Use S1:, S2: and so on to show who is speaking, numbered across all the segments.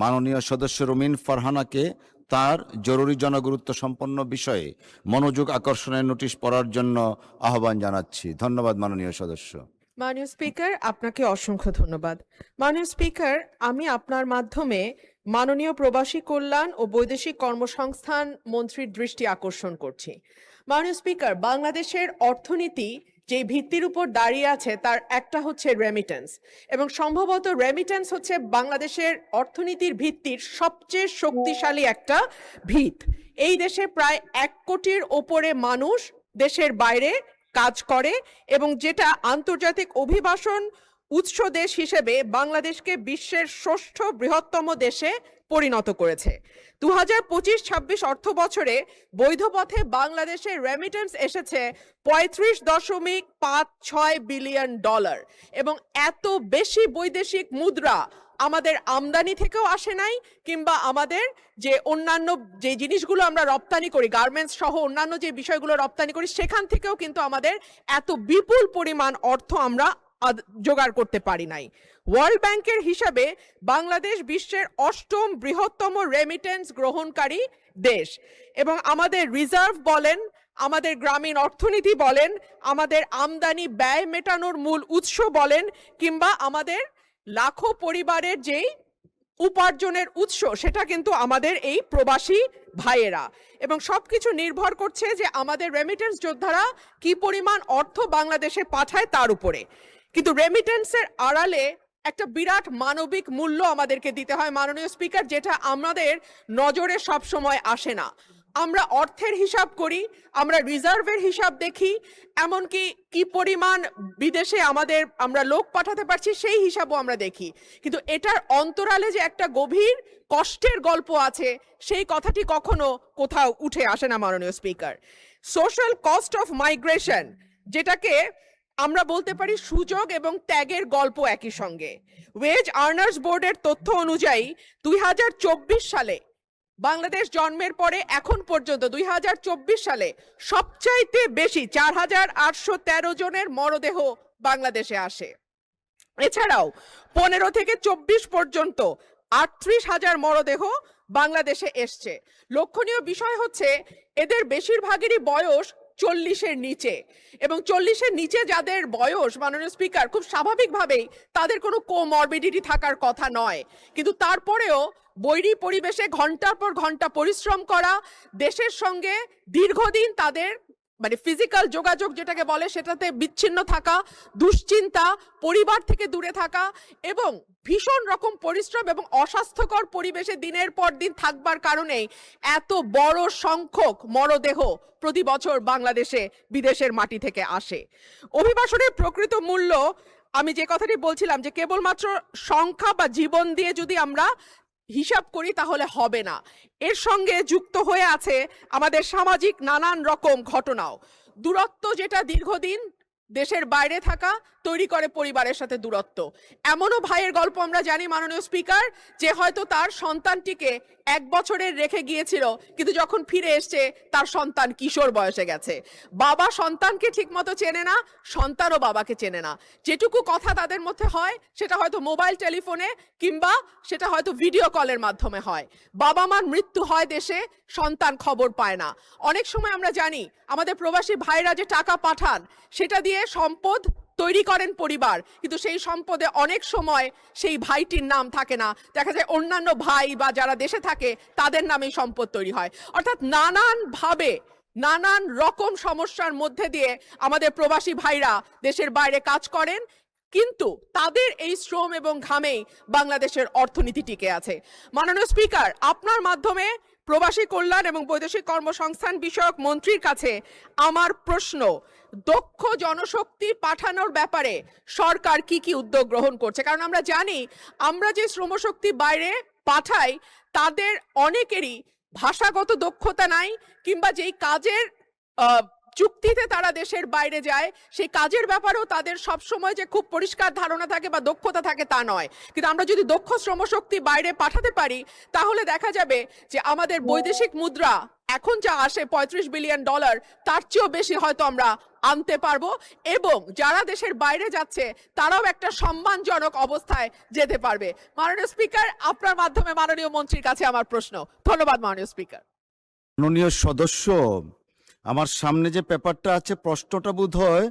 S1: মাননীয় সদস্য রুমিন ফারহানাকে তার জরুরি জনগুরুত্ব সম্পন্ন বিষয়ে মনোযোগ আকর্ষণের নোটিশ পড়ার জন্য আহ্বান জানাচ্ছি। ধন্যবাদ মাননীয় সদস্য।
S2: মাননীয় স্পিকার, আপনাকে অসংখ্য ধন্যবাদ। মাননীয় স্পিকার, আমি আপনার মাধ্যমে মাননীয় প্রবাসী কল্যাণ ও বৈদেশিক কর্মসংস্থান মন্ত্রীর দৃষ্টি আকর্ষণ করছি। মাননীয় স্পিকার, বাংলাদেশের অর্থনীতি যে ভিত্তির উপর দাঁড়িয়ে আছে তার একটা হচ্ছে রেমিটেন্স, এবং সম্ভবত রেমিটেন্স হচ্ছে বাংলাদেশের অর্থনীতির ভিত্তির সবচেয়ে শক্তিশালী একটা ভিত। এই দেশে প্রায় 1 কোটির ওপরে মানুষ দেশের বাইরে কাজ করে, এবং যেটা আন্তর্জাতিক অভিবাসন উৎস দেশ হিসেবে বাংলাদেশকে বিশ্বের 6ষ্ঠ বৃহত্তম দেশে পরিণত করেছে। 2025-26 অর্থ বছরে বৈধ পথে বাংলাদেশের রেমিটেন্স এসেছে $35.56 বিলিয়ন, এবং এত বেশি বৈদেশিক মুদ্রা আমাদের আমদানি থেকেও আসে নাই, কিংবা আমাদের যে অন্যান্য যে জিনিসগুলো আমরা রপ্তানি করি, গার্মেন্টস সহ অন্যান্য যে বিষয়গুলো রপ্তানি করি, সেখান থেকেও কিন্তু আমাদের এত বিপুল পরিমাণ অর্থ আমরা জোগাড় করতে পারি নাই। ওয়ার্ল্ড ব্যাংকের হিসাবে বাংলাদেশ বিশ্বের 8ম বৃহত্তম রেমিটেন্স গ্রহণকারী দেশ, এবং আমাদের রিজার্ভ বলেন, আমাদের গ্রামীণ অর্থনীতি বলেন, আমাদের আমদানি ব্যয় মেটানোর মূল উৎস বলেন, কিংবা আমাদের লাখো পরিবারের যেই উপার্জনের উৎস, সেটা কিন্তু আমাদের এই প্রবাসী ভাইয়েরা, এবং সবকিছু নির্ভর করছে যে আমাদের রেমিটেন্স যোদ্ধারা কি পরিমাণ অর্থ বাংলাদেশে পাঠায় তার উপরে। কিন্তু রেমিটেন্সের আড়ালে একটা বিরাট মানবিক মূল্য আমাদেরকে দিতে হয় মাননীয় স্পিকার, যেটা আমাদের নজরে সব সময় আসে না। আমরা অর্থের হিসাব করি, আমরা রিজার্ভের হিসাব দেখি, এমনকি কি পরিমাণ বিদেশে আমরা লোক পাঠাতে পারছি সেই হিসাবও আমরা দেখি, কিন্তু এটার অন্তরালে যে একটা গভীর কষ্টের গল্প আছে সেই কথাটি কখনো কোথাও উঠে আসে না মাননীয় speaker. Social cost of migration, যেটাকে আমরা বলতে পারি সুযোগ এবং ত্যাগের গল্প একই সঙ্গে। ওয়েজ আর্নার্স বোর্ডের তথ্য অনুযায়ী 2024 সালে বাংলাদেশ জন্মের পরে এখন পর্যন্ত 2024 সালে সবচাইতে বেশি 4813 জনের মরদেহ বাংলাদেশে আসে। এছাড়াও 15 থেকে 24 পর্যন্ত 38,000 মরদেহ বাংলাদেশে এসছে। লক্ষণীয় বিষয় হচ্ছে এদের বেশিরভাগেরই বয়স 40-এর নিচে, এবং 40-এর নিচে যাদের বয়স মাননীয় স্পিকার, খুব স্বাভাবিকভাবেই তাদের কোনো কোমরবিডিটি থাকার কথা নয়, কিন্তু তারপরেও বৈরী পরিবেশে ঘন্টার পর ঘন্টা পরিশ্রম করা, দেশের সঙ্গে দীর্ঘদিন তাদের ফিজিক্যাল যোগাযোগ যেটাকে বলে সেটাতে বিচ্ছিন্ন থাকা, দুশ্চিন্তা, পরিবার থেকে দূরে থাকা, এবং ভীষণ রকম পরিশ্রম এবং অস্বাস্থ্যকর পরিবেশে দিনের পর দিন থাকবার কারণেই এত বড় সংখ্যক মরদেহ প্রতি বছর বাংলাদেশে বিদেশের মাটি থেকে আসে। অভিবাসনের প্রকৃত মূল্য, আমি যে কথাটি বলছিলাম যে কেবলমাত্র সংখ্যা বা জীবন দিয়ে যদি আমরা হিসাব করি তাহলে হবে না, এর সঙ্গে যুক্ত হয়ে আছে আমাদের সামাজিক নানান রকম ঘটনাও। দূরত্ব, যেটা দীর্ঘদিন দেশের বাইরে থাকা তৈরি করে পরিবারের সাথে দূরত্ব। এমনও ভাইয়ের গল্প আমরা জানি মাননীয় স্পিকার, যে হয়তো তার সন্তানটিকে 1 বছরের রেখে গিয়েছিল, কিন্তু যখন ফিরে এসছে তার সন্তান কিশোর বয়সে গেছে। বাবা সন্তানকে ঠিকমতো চেনে না, সন্তানও বাবাকে চেনে না। যেটুকু কথা তাদের মধ্যে হয় সেটা হয়তো মোবাইল টেলিফোনে, কিংবা সেটা হয়তো ভিডিও কলের মাধ্যমে হয়। বাবা মার মৃত্যু হয় দেশে, সন্তান খবর পায় না। অনেক সময় আমরা জানি আমাদের প্রবাসী ভাইরা যে টাকা পাঠান সেটা দিয়ে সম্পদ তৈরি করেন পরিবার, কিন্তু সেই সম্পদে অনেক সময় সেই ভাইটির নাম থাকে না, দেখা যায় অন্যান্য ভাই বা যারা দেশে থাকে তাদের নামেই সম্পদ তৈরি হয়। অর্থাৎ নানানভাবে নানান রকম সমস্যার মধ্যে দিয়ে আমাদের প্রবাসী ভাইরা দেশের বাইরে কাজ করেন, কিন্তু তাদের এই শ্রম এবং ঘামেই বাংলাদেশের অর্থনীতি টিকে আছে। মাননীয় স্পিকার, আপনার মাধ্যমে প্রবাসী কল্যাণ এবং বৈদেশিক কর্মসংস্থান বিষয়ক মন্ত্রীর কাছে আমার প্রশ্ন, দক্ষ জনশক্তি পাঠানোর ব্যাপারে সরকার কি কি উদ্যোগ গ্রহণ করছে? কারণ আমরা জানি আমরা যে শ্রমশক্তি বাইরে পাঠাই তাদের অনেকেরই ভাষাগত দক্ষতা নাই, কিংবা যেই কাজের চুক্তিতে তারা দেশের বাইরে যায়, সেই কাজের ব্যাপারেও তাদের সবসময় যে খুব পরিষ্কার ধারণা থাকে বা দক্ষতা থাকে তা নয়। কিন্তু আমরা যদি দক্ষ শ্রমশক্তি বাইরে পাঠাতে পারি, তাহলে দেখা যাবে যে আমাদের বৈদেশিক মুদ্রা এখন যা আসে $35 বিলিয়ন, তার চেয়েও বেশি হয়তো আমরা আনতে পারবো, এবং যারা দেশের বাইরে যাচ্ছে তারাও একটা সম্মানজনক অবস্থায় যেতে পারবে। মাননীয় স্পিকার, আপনার মাধ্যমে মাননীয় মন্ত্রীর কাছে আমার প্রশ্ন। ধন্যবাদ মাননীয় স্পিকার।
S1: মাননীয় সদস্য, আমার সামনে যে পেপারটা আছে, প্রশ্নটা বোধহয়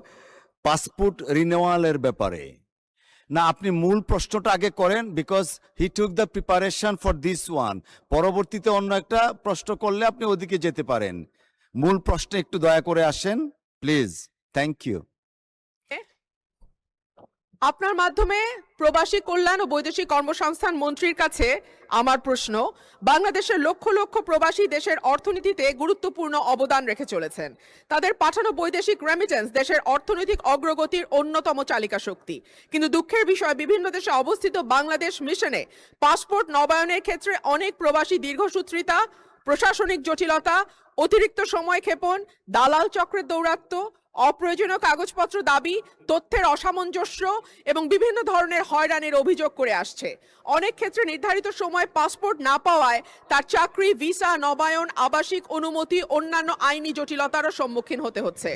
S1: পাসপোর্ট রিনিউয়ালের ব্যাপারে না। আপনি মূল প্রশ্নটা আগে করেন, because he took the preparation for this one. পরবর্তীতে অন্য একটা প্রশ্ন করলে আপনি ওদিকে যেতে পারেন। মূল প্রশ্নে একটু দয়া করে আসেন প্লিজ। Thank you.
S2: আপনার মাধ্যমে প্রবাসী কল্যাণ ও বৈদেশিক কর্মসংস্থান মন্ত্রীর কাছে আমার প্রশ্ন। বাংলাদেশের লক্ষ লক্ষ প্রবাসী দেশের অর্থনীতিতে গুরুত্বপূর্ণ অবদান রেখে চলেছেন। তাদের পাঠানো বৈদেশিক রেমিটেন্স দেশের অর্থনৈতিক অগ্রগতির অন্যতম চালিকা শক্তি। কিন্তু দুঃখের বিষয়, বিভিন্ন দেশে অবস্থিত বাংলাদেশ মিশনে পাসপোর্ট নবায়নের ক্ষেত্রে অনেক প্রবাসী দীর্ঘসূত্রিতা, প্রশাসনিক জটিলতা, অতিরিক্ত সময় ক্ষেপণ, দালাল চক্রের দৌরাত্ম্য, অপ্রয়োজনীয় কাগজপত্র দাবি, তথ্যের অসামঞ্জস্য এবং বিভিন্ন ধরনের হয়রানির অভিযোগ করে আসছে। অনেক ক্ষেত্রে নির্ধারিত সময়ে পাসপোর্ট না পাওয়ায় তার চাকরি, ভিসা, নবায়ন, আবাসিক অনুমতি, অন্যান্য আইনি জটিলতারও সম্মুখীন হতে হচ্ছে।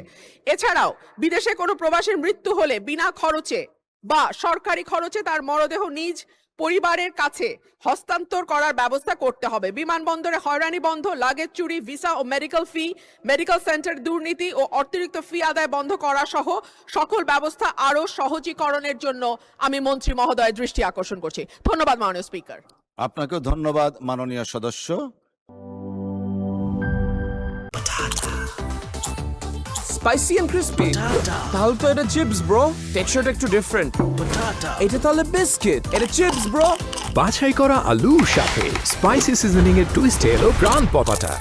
S2: এছাড়াও বিদেশে কোনো প্রবাসীর মৃত্যু হলে বিনা খরচে বা সরকারি খরচে তার মরদেহ নিজ পরিবারের কাছে হস্তান্তর করার ব্যবস্থা করতে হবে। বিমানবন্দরে হয়রানি বন্ধ, লাগেজ চুরি, ভিসা ও মেডিকেল ফি, মেডিকেল সেন্টার দুর্নীতি ও অতিরিক্ত ফি আদায় বন্ধ করা সহ সকল ব্যবস্থা আরও সহজীকরণের জন্য আমি মন্ত্রী মহোদয়ের দৃষ্টি আকর্ষণ করছি। ধন্যবাদ মাননীয় স্পিকার।
S1: আপনাকেও ধন্যবাদ মাননীয় সদস্য।
S3: স্পাইসি এন্ড ক্রিস্পি, তাহলে তো এটা চিপস ব্রো। টেক্সচারটা একটু ডিফারেন্ট। এটা তাহলে বিস্কিট, এটা চিপস ব্রো।
S4: বাছাই করা আলুর সাথে স্পাইসি সিজনিং এর টুইস্ট এলো প্রাণ পপাটা।